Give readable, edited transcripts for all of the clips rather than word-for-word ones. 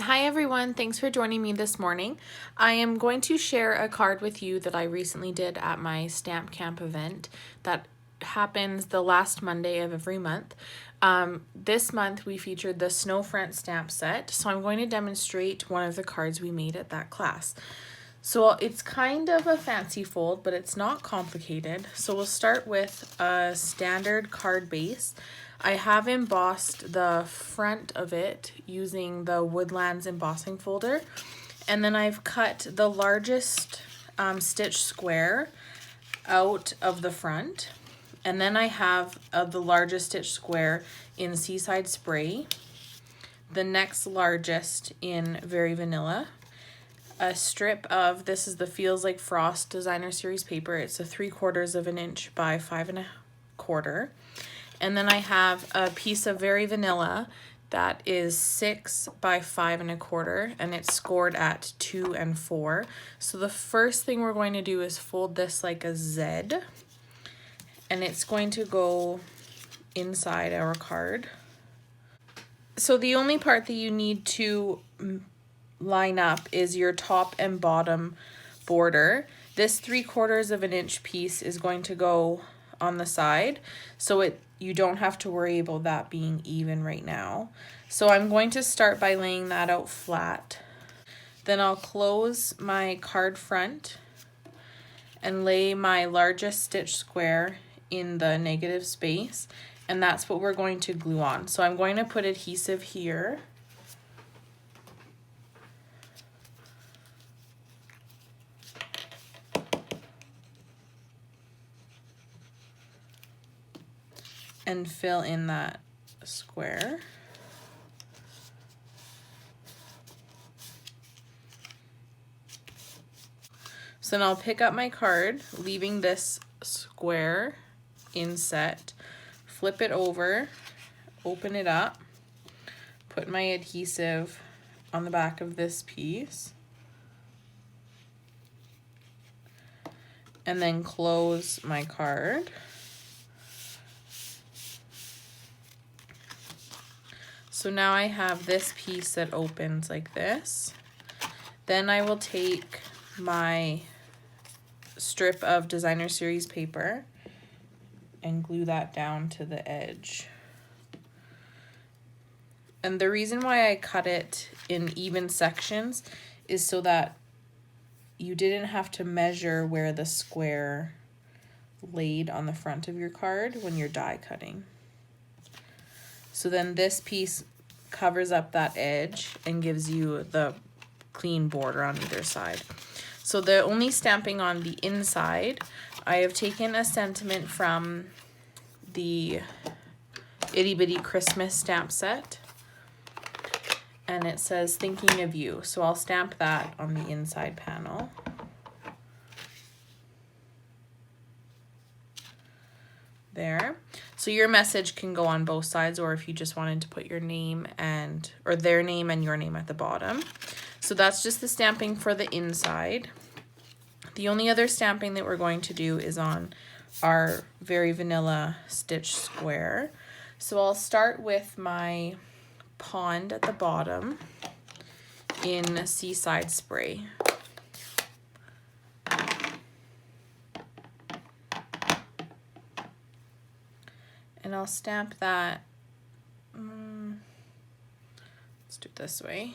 Hi everyone, thanks for joining me this morning. I am going to share a card with you that I recently did at my Stamp Camp event that happens the last Monday of every month. This month we featured the Snowfront Stamp set, so I'm going to demonstrate one of the cards we made at that class. So it's kind of a fancy fold, but it's not complicated. So we'll start with a standard card base. I have embossed the front of it using the Woodlands Embossing Folder. And then I've cut the largest stitch square out of the front. And then I have the largest stitch square in Seaside Spray. The next largest in Very Vanilla. A strip of, this is the Feels Like Frost Designer Series paper. It's a 3/4 of an inch by 5 1/4. And then I have a piece of Very Vanilla that is 6 by 5 1/4, and it's scored at 2 and 4. So the first thing we're going to do is fold this like a Z, and it's going to go inside our card. So the only part that you need to line up is your top and bottom border. This 3/4 of an inch piece is going to go on the side, so you don't have to worry about that being even right now. So I'm going to start by laying that out flat. Then I'll close my card front and lay my largest stitch square in the negative space, and that's what we're going to glue on. So I'm going to put adhesive here. And fill in that square. So then I'll pick up my card, leaving this square inset, flip it over, open it up, put my adhesive on the back of this piece, and then close my card. So now I have this piece that opens like this. Then I will take my strip of Designer Series paper and glue that down to the edge. And the reason why I cut it in even sections is so that you didn't have to measure where the square laid on the front of your card when you're die cutting. So then this piece covers up that edge and gives you the clean border on either side. So the only stamping on the inside, I have taken a sentiment from the Itty Bitty Christmas stamp set, and it says thinking of you. So I'll stamp that on the inside panel. There. So your message can go on both sides, or if you just wanted to put your name or their name and your name at the bottom. So that's just the stamping for the inside. The only other stamping that we're going to do is on our Very Vanilla stitch square. So I'll start with my pond at the bottom in Seaside Spray. And I'll stamp that, let's do it this way,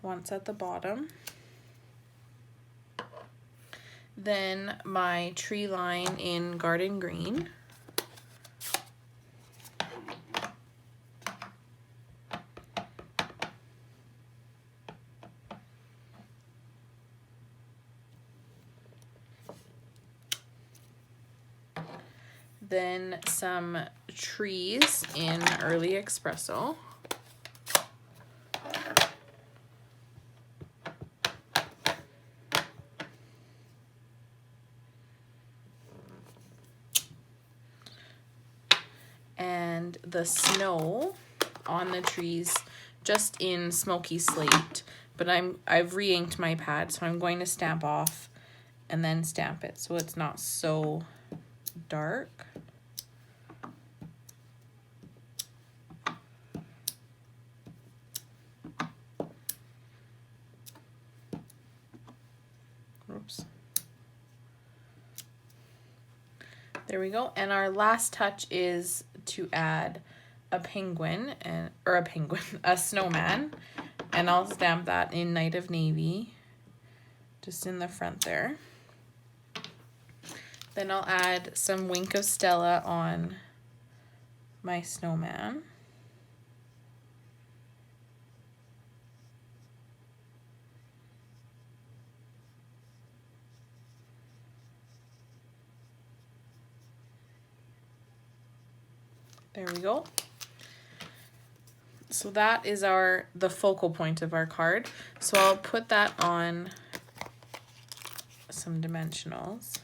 once at the bottom. Then my tree line in Garden Green. Then some trees in Early Espresso. And the snow on the trees just in Smoky Slate, but I've re-inked my pad, so I'm going to stamp off and then stamp it so it's not so dark. Oops. There we go. And our last touch is to add a penguin, a snowman, and I'll stamp that in Night of Navy, just in the front there. Then I'll add some Wink of Stella on my snowman. There we go. So that is the focal point of our card. So I'll put that on some dimensionals.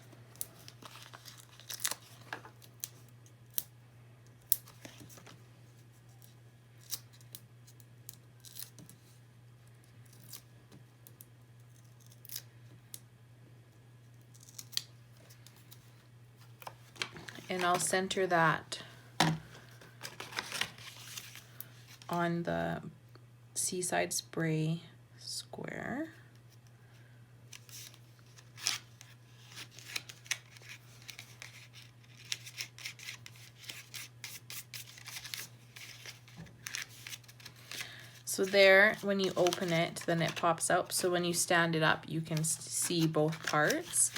And I'll center that on the Seaside Spray square. So there, when you open it, then it pops out. So when you stand it up, you can see both parts.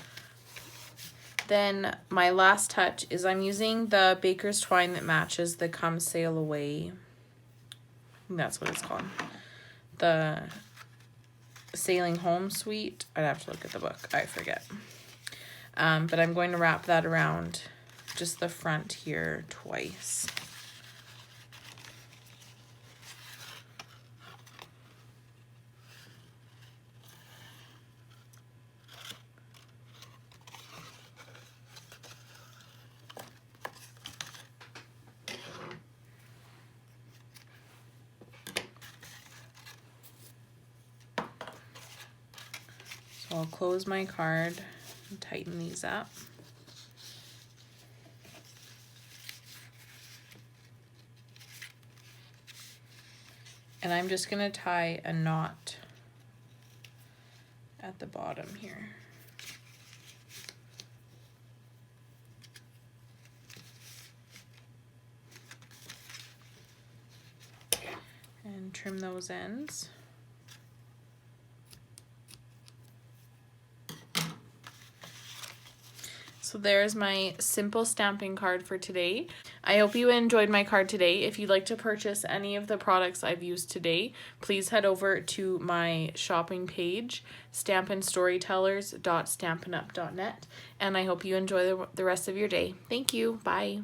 Then my last touch is I'm using the Baker's Twine that matches the Come Sail Away. I think that's what it's called. The Sailing Home Suite. I'd have to look at the book. I forget. But I'm going to wrap that around just the front here twice. So I'll close my card and tighten these up. And I'm just going to tie a knot at the bottom here. And trim those ends. So there's my simple stamping card for today. I hope you enjoyed my card today. If you'd like to purchase any of the products I've used today, please head over to my shopping page, stampinstorytellers.stampinup.net, and I hope you enjoy the rest of your day. Thank you. Bye.